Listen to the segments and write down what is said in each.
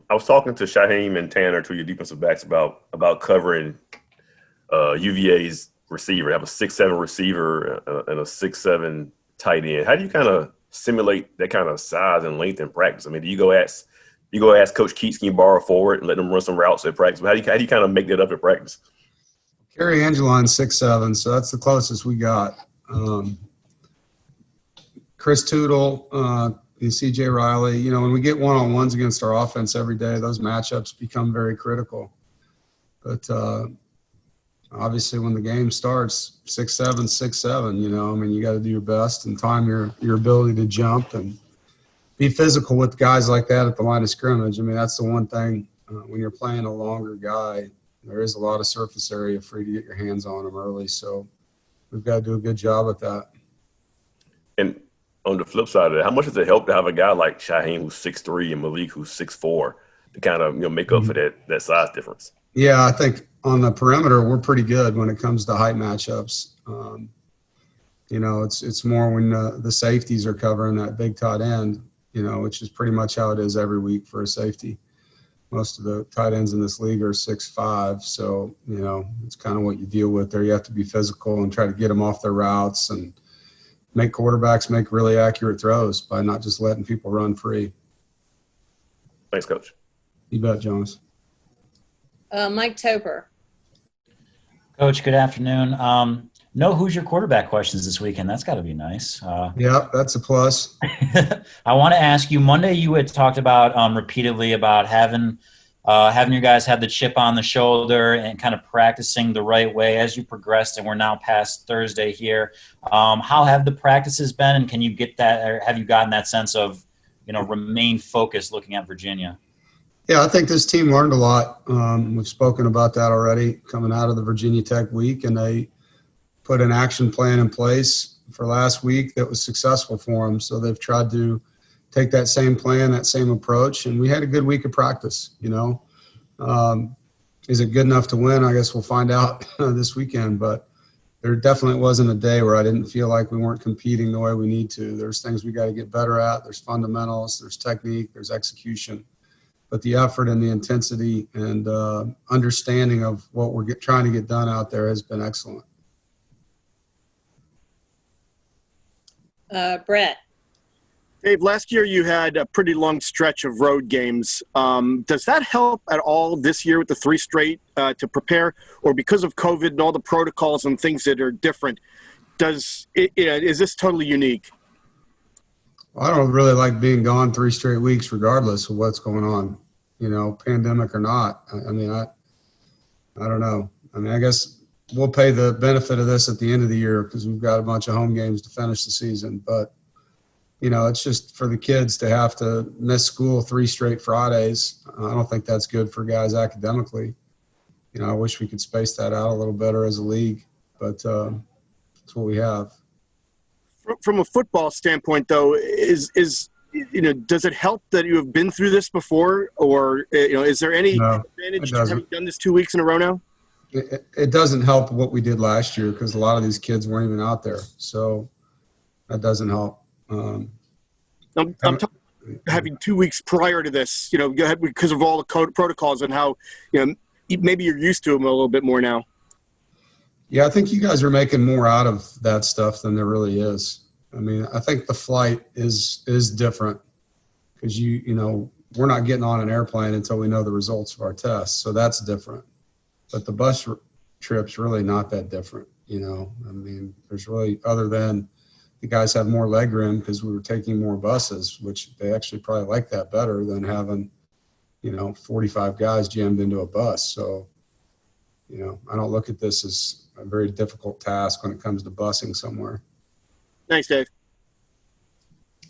I was talking to Shaheem and Tanner, two of your defensive backs, about covering UVA's receiver. They have a 6'7" receiver and a 6'7" tight end. How do you kind of simulate that kind of size and length in practice? I mean, do you go ask Coach Keats, can you borrow forward and let them run some routes at practice? But how do you kind of make that up at practice? Kerry Angelon's 6'7", so that's the closest we got. Chris Tootle, and C.J. Riley. You know, when we get one-on-ones against our offense every day, those matchups become very critical. But obviously when the game starts, 6'7", 6'7", you know, I mean, you got to do your best and time your ability to jump and be physical with guys like that at the line of scrimmage. I mean, that's the one thing when you're playing a longer guy, there is a lot of surface area for you to get your hands on them early. So we've got to do a good job at that. And on the flip side of that, how much does it help to have a guy like Shaheem who's 6'3" and Malik who's 6'4" to kind of, you know, make up for that size difference? Yeah, I think on the perimeter we're pretty good when it comes to height matchups. You know, it's more when the safeties are covering that big tight end, you know, which is pretty much how it is every week for a safety. Most of the tight ends in this league are 6'5", so, you know, it's kind of what you deal with there. You have to be physical and try to get them off their routes and make quarterbacks make really accurate throws by not just letting people run free. Thanks, Coach. You bet, Jonas. Mike Toper. Coach, good afternoon. No Hoosier quarterback questions this weekend. That's got to be nice. Yeah, that's a plus. I want to ask you, Monday you had talked about repeatedly about having you guys have the chip on the shoulder and kind of practicing the right way as you progressed, and we're now past Thursday here. How have the practices been, and can you get that, or have you gotten that sense of, you know, remain focused looking at Virginia? Yeah, I think this team learned a lot. We've spoken about that already coming out of the Virginia Tech week, and they put an action plan in place for last week that was successful for them. So they've tried to take that same plan, that same approach, and we had a good week of practice, you know. Is it good enough to win? I guess we'll find out this weekend, but there definitely wasn't a day where I didn't feel like we weren't competing the way we need to. There's things we got to get better at. There's fundamentals, there's technique, there's execution. But the effort and the intensity and understanding of what we're trying to get done out there has been excellent. Brett. Dave, last year you had a pretty long stretch of road games. Does that help at all this year with the 3 straight to prepare? Or because of COVID and all the protocols and things that are different, is this totally unique? I don't really like being gone 3 straight weeks regardless of what's going on, you know, pandemic or not. I mean, I don't know. I mean, I guess we'll pay the benefit of this at the end of the year because we've got a bunch of home games to finish the season. But, you know, it's just for the kids to have to miss school 3 straight Fridays. I don't think that's good for guys academically. You know, I wish we could space that out a little better as a league, but that's what we have. From a football standpoint, though, does it help that you have been through this before, or is there any advantage to having done this 2 weeks in a row now? It doesn't help what we did last year because a lot of these kids weren't even out there, so that doesn't help. I'm talking having 2 weeks prior to this, you know, because of all the code protocols and how, you know, maybe you're used to them a little bit more now. Yeah, I think you guys are making more out of that stuff than there really is. I mean, I think the flight is different because you know, we're not getting on an airplane until we know the results of our tests, so that's different. But the bus trip's really not that different, you know. I mean, there's really, other than the guys have more leg room because we were taking more buses, which they actually probably like that better than having, you know, 45 guys jammed into a bus. So, you know, I don't look at this as a very difficult task when it comes to busing somewhere. Thanks, Dave.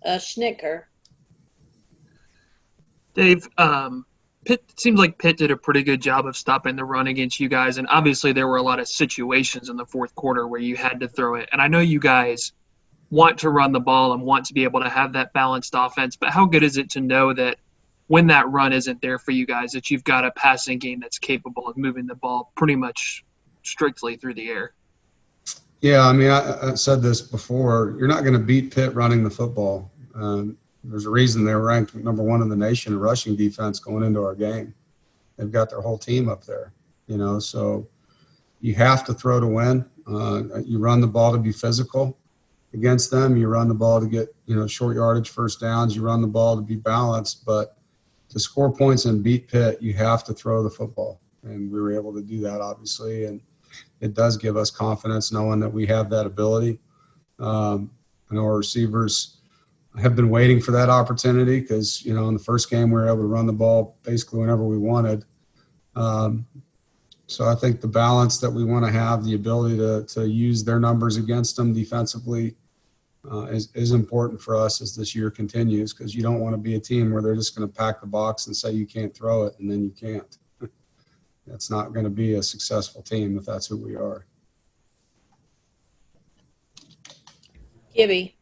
Schnicker. Dave, Pitt seems like Pitt did a pretty good job of stopping the run against you guys, and obviously there were a lot of situations in the fourth quarter where you had to throw it. And I know you guys want to run the ball and want to be able to have that balanced offense, but how good is it to know that when that run isn't there for you guys, that you've got a passing game that's capable of moving the ball pretty much strictly through the air? Yeah, I mean, I said this before. You're not going to beat Pitt running the football. There's a reason they're ranked number 1 in the nation in rushing defense going into our game. They've got their whole team up there, so you have to throw to win. You run the ball to be physical against them. You run the ball to get, short yardage first downs. You run the ball to be balanced. But to score points and beat Pitt, you have to throw the football. And we were able to do that, obviously. And it does give us confidence knowing that we have that ability. I know our receivers have been waiting for that opportunity because, in the first game we were able to run the ball basically whenever we wanted. So I think the balance that we want to have, the ability to use their numbers against them defensively is important for us as this year continues, because you don't want to be a team where they're just going to pack the box and say you can't throw it and then you can't. That's not going to be a successful team if that's who we are. Gibby.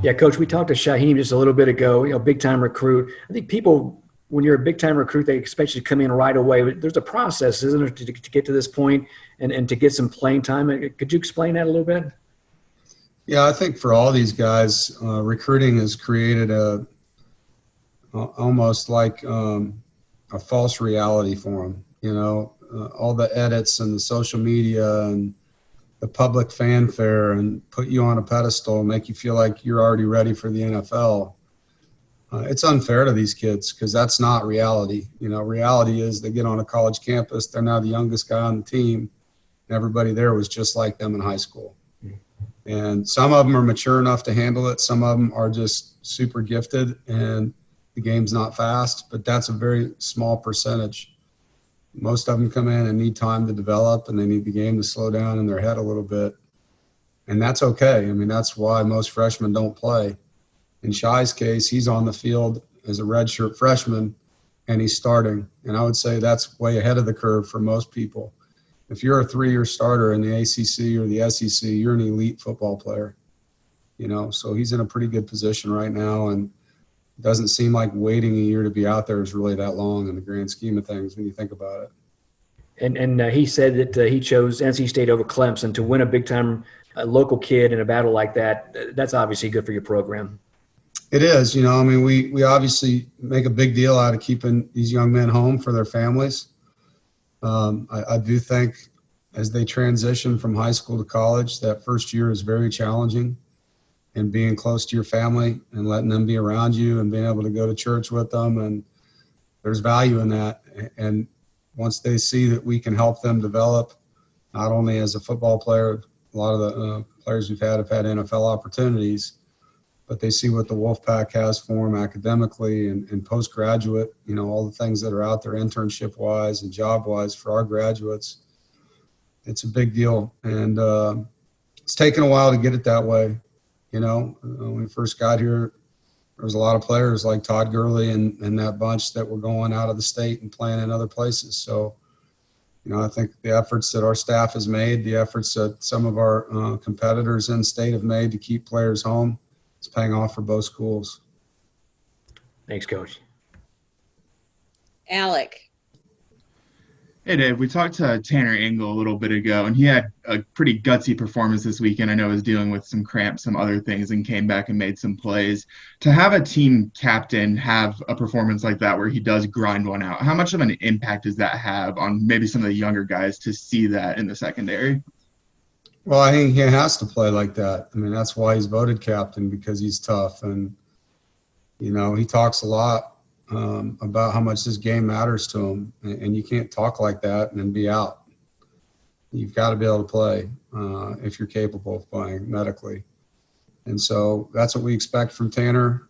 Yeah, Coach, we talked to Shaheem just a little bit ago, big-time recruit. I think people, when you're a big-time recruit, they expect you to come in right away. But there's a process, isn't there, to get to this point and to get some playing time? Could you explain that a little bit? Yeah, I think for all these guys, recruiting has created almost like a false reality for them. All the edits and the social media and the public fanfare and put you on a pedestal and make you feel like you're already ready for the NFL. It's unfair to these kids because that's not reality. Reality is they get on a college campus, they're now the youngest guy on the team, and everybody there was just like them in high school. And some of them are mature enough to handle it. Some of them are just super gifted and the game's not fast, but that's a very small percentage. Most of them come in and need time to develop, and they need the game to slow down in their head a little bit. And that's okay. That's why most freshmen don't play. In Shai's case, he's on the field as a redshirt freshman, and he's starting. And I would say that's way ahead of the curve for most people. If you're a 3-year starter in the ACC or the SEC, you're an elite football player. So he's in a pretty good position right now, and it doesn't seem like waiting a year to be out there is really that long in the grand scheme of things when you think about it. And he said that he chose NC State over Clemson to win a big-time local kid in a battle like that. That's obviously good for your program. It is. We obviously make a big deal out of keeping these young men home for their families. I do think as they transition from high school to college, that first year is very challenging, and being close to your family and letting them be around you and being able to go to church with them. And there's value in that. And once they see that we can help them develop, not only as a football player, a lot of the players we've had have had NFL opportunities, but they see what the Wolfpack has for them academically and postgraduate, all the things that are out there internship-wise and job-wise for our graduates. It's a big deal. And it's taken a while to get it that way. When we first got here, there was a lot of players like Todd Gurley and that bunch that were going out of the state and playing in other places. So, I think the efforts that our staff has made, the efforts that some of our competitors in state have made to keep players home, it's paying off for both schools. Thanks, Coach. Alec. Hey, Dave. We talked to Tanner Engel a little bit ago, and he had a pretty gutsy performance this weekend. I know he was dealing with some cramps, some other things, and came back and made some plays. To have a team captain have a performance like that where he does grind one out, how much of an impact does that have on maybe some of the younger guys to see that in the secondary? Well, I think he has to play like that. That's why he's voted captain, because he's tough. And, he talks a lot about how much this game matters to him. And you can't talk like that and then be out. You've got to be able to play if you're capable of playing medically. And so that's what we expect from Tanner.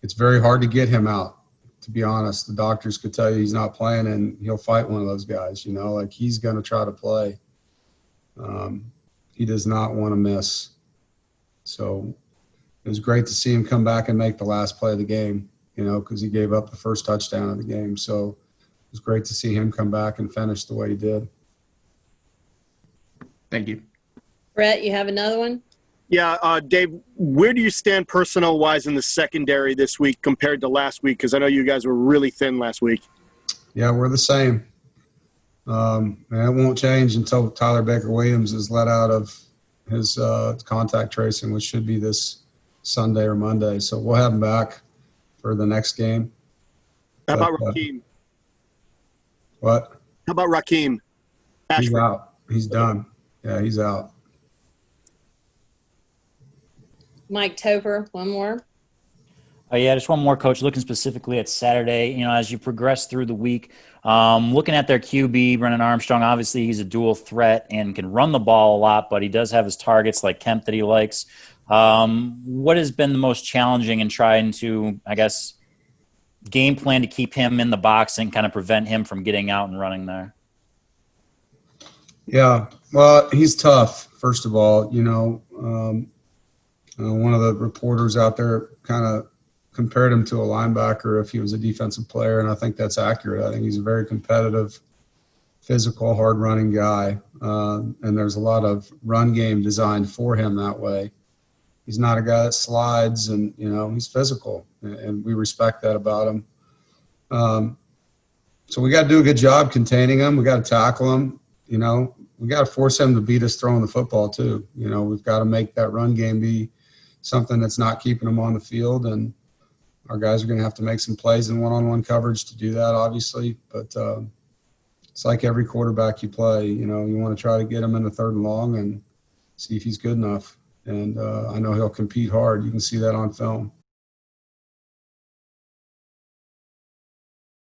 It's very hard to get him out, to be honest. The doctors could tell you he's not playing, and he'll fight one of those guys, he's going to try to play. He does not want to miss. So it was great to see him come back and make the last play of the game, because he gave up the first touchdown of the game. So it was great to see him come back and finish the way he did. Thank you. Brett, you have another one? Yeah, Dave, where do you stand personnel-wise in the secondary this week compared to last week? Because I know you guys were really thin last week. Yeah, we're the same. And it won't change until Tyler Baker-Williams is let out of his contact tracing, which should be this Sunday or Monday. So we'll have him back for the next game. How about But, Raheem? What? How about Raheem? He's Ashford. out. He's done. Yeah, he's out. Mike Topher, one more. Oh, yeah, just one more, Coach. Looking specifically at Saturday, as you progress through the week, looking at their QB, Brennan Armstrong, obviously he's a dual threat and can run the ball a lot, but he does have his targets like Kemp that he likes. What has been the most challenging in trying to, I guess, game plan to keep him in the box and kind of prevent him from getting out and running there? Yeah, well, he's tough, first of all. One of the reporters out there kind of compared him to a linebacker if he was a defensive player, and I think that's accurate. I think he's a very competitive, physical, hard-running guy, and there's a lot of run game designed for him that way. He's not a guy that slides, and, he's physical, and we respect that about him. So we got to do a good job containing him. We got to tackle him. We got to force him to beat us throwing the football too. We've got to make that run game be something that's not keeping him on the field, and our guys are going to have to make some plays in one-on-one coverage to do that, obviously. But it's like every quarterback you play. You want to try to get him in the 3rd and long and see if he's good enough. And I know he'll compete hard. You can see that on film.